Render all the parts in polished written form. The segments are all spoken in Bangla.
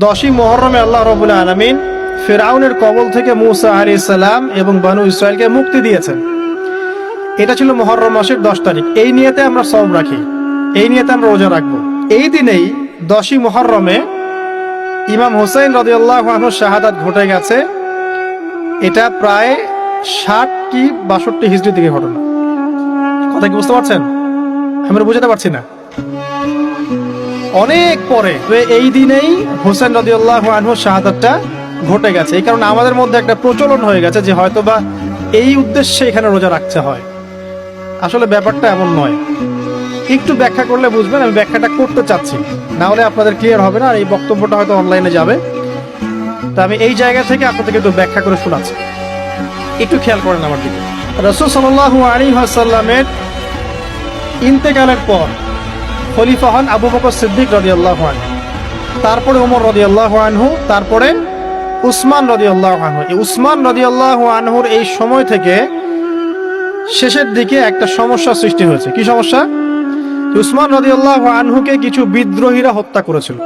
10ই মুহররমে আল্লাহ রাব্বুল আলামিন ফিরআউনের কবল থেকে মূসা আলাইহিস সালাম এবং বনু ইসরাইলকে মুক্তি দিয়েছেন। এটা ছিল মুহররম মাসের 10 তারিখ। এই নিয়তে আমরা সওম রাখি, এই নিয়তে আমরা রোজা রাখবো। এই দিনেই 10ই মুহররমে ইমাম হুসাইন রাদিয়াল্লাহু আনহু শাহাদাত ঘটে গেছে। এটা প্রায় 60 কি 62 হিজরি থেকে ঘটনা। কথা কি বুঝতে পারছেন? আমরা বুঝতে পারছি না। অনেক পরে এই দিনেই হুসাইন রাদিয়াল্লাহু আনহু শাহাদাতটা ঘটে গেছে। এই কারণে আমাদের মধ্যে একটা প্রচলন হয়ে গেছে যে হয়তোবা এই উদ্দেশ্যে এখানে রোজা রাখতে হয়। আসলে ব্যাপারটা এমন নয়। একটু ব্যাখ্যা করলে বুঝবেন, আমি ব্যাখ্যাটা করতে চাচ্ছি, না হলে আপনাদের ক্লিয়ার হবে না। আর এই বক্তব্যটা হয়তো অনলাইনে যাবে, তা আমি এই জায়গা থেকে আপনাদেরকে একটু ব্যাখ্যা করে শোনাচ্ছি। একটু খেয়াল করেন আমার দিকে। রাসূল সাল্লাল্লাহু আলাইহি ওয়াসাল্লামের ইন্তেকালের পর খলিফা হন আবু বকর সিদ্দিক রাদিয়াল্লাহু আনহু, তারপরে ওমর রাদিয়াল্লাহু আনহু, তারপরে উসমান রাদিয়াল্লাহু আনহু। এই উসমান রাদিয়াল্লাহু আনহুর এই সময় থেকে শেষের দিকে একটা সমস্যা সৃষ্টি হয়েছে। কি সমস্যা? উসমান রাদিয়াল্লাহু আনহুকে কিছু বিদ্রোহীরা হত্যা করেছিল।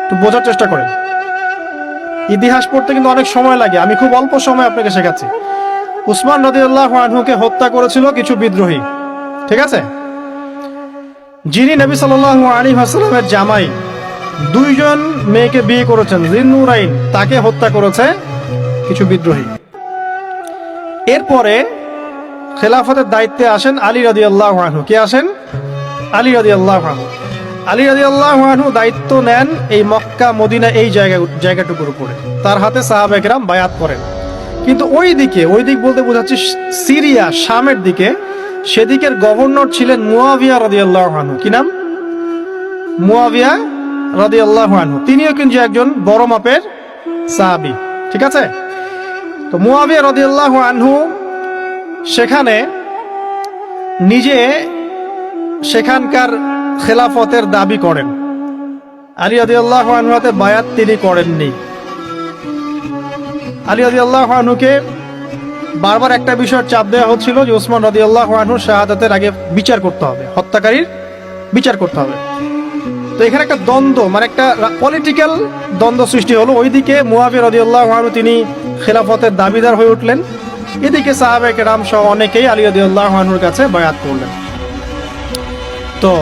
একটু বোঝার চেষ্টা করেন, ইতিহাস পড়তে কিন্তু অনেক সময় লাগে, আমি খুব অল্প সময় আপনাকে শেখাচ্ছি। উসমান রাদিয়াল্লাহু আনহুকে হত্যা করেছিল কিছু বিদ্রোহী, ঠিক আছে? যিনি নবী সাল্লাল্লাহু আলাইহি ওয়াসাল্লামের জামাই, 2 জন মেয়েকে বিয়ে করেছেন, জিন্নুরাইন, তাকে হত্যা করেছে কিছু বিদ্রোহী। এরপরে খেলাফতের দায়িত্বে আসেন আলী রাদিয়াল্লাহু আনহু। কে আসেন? আলী রাদিয়াল্লাহু আনহু। আলী রাদিয়াল্লাহু আনহু দায়িত্ব নেন এই মক্কা মদিনা এই জায়গাটুকুর উপরে। তার হাতে সাহাবায়ে কেরাম বায়াত করেন। কিন্তু ওই দিক বলতে বোঝাচ্ছি সিরিয়া, শামের দিকে, সেদিকের গভর্নর ছিলেন মুয়াবিয়া রাদিয়াল্লাহু আনহু। কি নাম? মুয়াবিয়া রাদিয়াল্লাহু আনহু। তিনিও কিন্তু একজন বড় মাপের সাহাবী, ঠিক আছে? তো মুয়াবিয়া রাদিয়াল্লাহু আনহু সেখানে নিজে সেখানকার খেলাফতের দাবি করেন। আলী রাদিয়াল্লাহু আনহু হাতে বায়াত তিনি করেননি। আলী রাদিয়াল্লাহু আনহুকে বারবার একটা বিষয়ের চাপ দেওয়া হচ্ছিল যে ওসমান রাদিয়াল্লাহু আনহু শাহাদাতের আগে বিচার করতে হবে, হত্যাকারীর বিচার করতে হবে। তো এখানে একটা দ্বন্দ্ব, মানে একটা পলিটিক্যাল দ্বন্দ্ব সৃষ্টি হলো। ওইদিকে মুয়াবিয়া রাদিয়াল্লাহু আনহু তিনি খেলাফতের দাবিদার হয়ে উঠলেন, এদিকে সাহাবায়ে কেরাম সহ অনেকেই আলী রাদিয়াল্লাহু আনহুর কাছে বায়াত করলেন। তো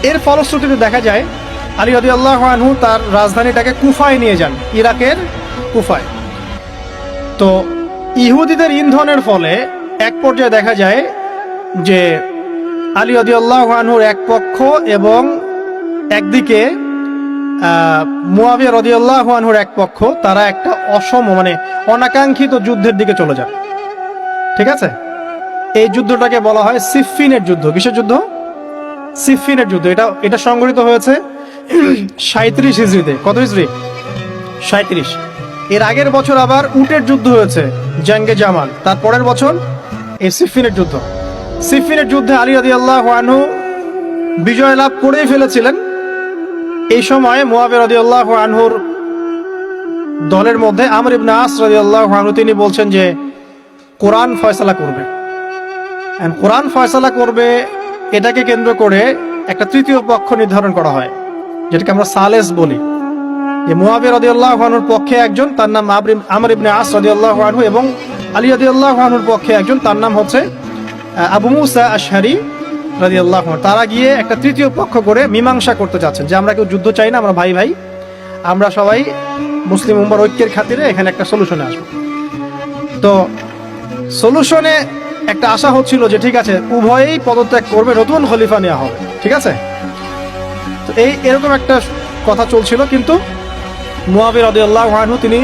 এর ফলশ্রুতিতে দেখা যায় আলী রাদিয়াল্লাহু আনহু তার রাজধানীটাকে কুফায় নিয়ে যান, ইরাকের কুফায়। তো ইহুদিদের ইন্ধনের ফলে এক পর্যায়ে দেখা যায় যে আলী রাদিয়াল্লাহু আনহুর এক পক্ষ এবং একদিকে মুয়াবিয়া রাদিয়াল্লাহু আনহুর এক পক্ষ, তারা একটা মানে অনাকাঙ্ক্ষিত যুদ্ধের দিকে চলে যান, ঠিক আছে? এই যুদ্ধটাকে বলা হয় সিফফিনের যুদ্ধ। কিসের যুদ্ধ? সিফফিনের যুদ্ধ। এটা সংঘটিত হয়েছে 37 হিজরিতে। কত হিজরি? 37। এর আগের বছর আবার উটের যুদ্ধ হয়েছে, জঙ্গে জামাল। তার পরের বছর এই সিফফিনের যুদ্ধ। সিফফিনের যুদ্ধে আলী রাদিয়াল্লাহু আনহু বিজয় লাভ করেই ফেলেছিলেন। এই সময় মুয়াবিয়া রাদিয়াল্লাহু আনহুর দলের মধ্যে আমর ইবনে আস রাদিয়াল্লাহু আনহু তিনি বলছেন যে কোরআন ফয়সালা করবে। কোরআন ফয়সালা করবে, এটাকে কেন্দ্র করে একটা তৃতীয় পক্ষ নির্ধারণ করা হয়, যেটাকে আমরা সালেস বলি। যে মুয়াবিয়া রাদিয়াল্লাহু আনহুর পক্ষে একজন, তার নাম আমর ইবনে আস রাদিয়াল্লাহু আনহু, এবং আলী রাদিয়াল্লাহু আনহুর পক্ষে একজন, তার নাম হচ্ছে আবু মুসা আশআরী রাদিয়াল্লাহু আনহু। তারা গিয়ে একটা তৃতীয় পক্ষ করে মীমাংসা করতে যাচ্ছেন যে আমরা কেউ যুদ্ধ চাই না, আমরা ভাই ভাই, আমরা সবাই মুসলিম উম্মার ঐক্যের খাতিরে এখানে একটা সলিউশনে আসবো। তো সলিউশনে একটা আশা হচ্ছিল যে ঠিক আছে, উভয়েই পদত্যাগ করবে, নতুন খলিফা নেওয়া হবে, ঠিক আছে? তো এরকম একটা কথা চলছিল। কিন্তু মুয়াবিয়া রাদিয়াল্লাহু আনহু তিনি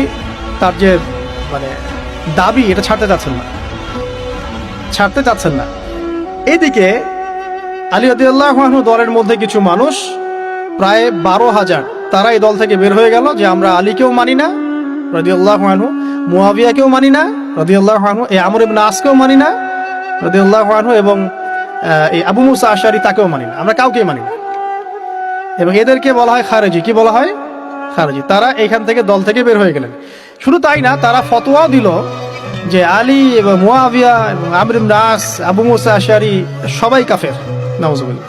তার যে মানে দাবি, এটা ছাড়তে চাচ্ছেন না। এইদিকে আলী রাদিয়াল্লাহু আনহু দলের মধ্যে কিছু মানুষ, প্রায় 12,000, তারা এই দল থেকে বের হয়ে গেল যে আমরা আলীকেও মানি না রাদিয়াল্লাহু আনহু, মুয়াবিয়াকেও মানি না রাদিয়াল্লাহু আনহু, এই আমর ইবনে আসকেও মানি না রাদিয়াল্লাহু আনহু, এবং এই আবু মুসা আশআরী তাকেও মানি না, আমরা কাউকেই মানি না। এবং এদেরকে বলা হয় খারেজি। কি বলা হয়? খারেজি। তারা এখান থেকে দল থেকে বের হয়ে গেলেন। শুধু তাই না, তারা ফতোয়াও দিল যে আলী এবং মুয়াবিয়া এবং আমর ইবনে আস, আবু মুসা আশআরী সবাই কাফের। নাউজুবিল্লাহ।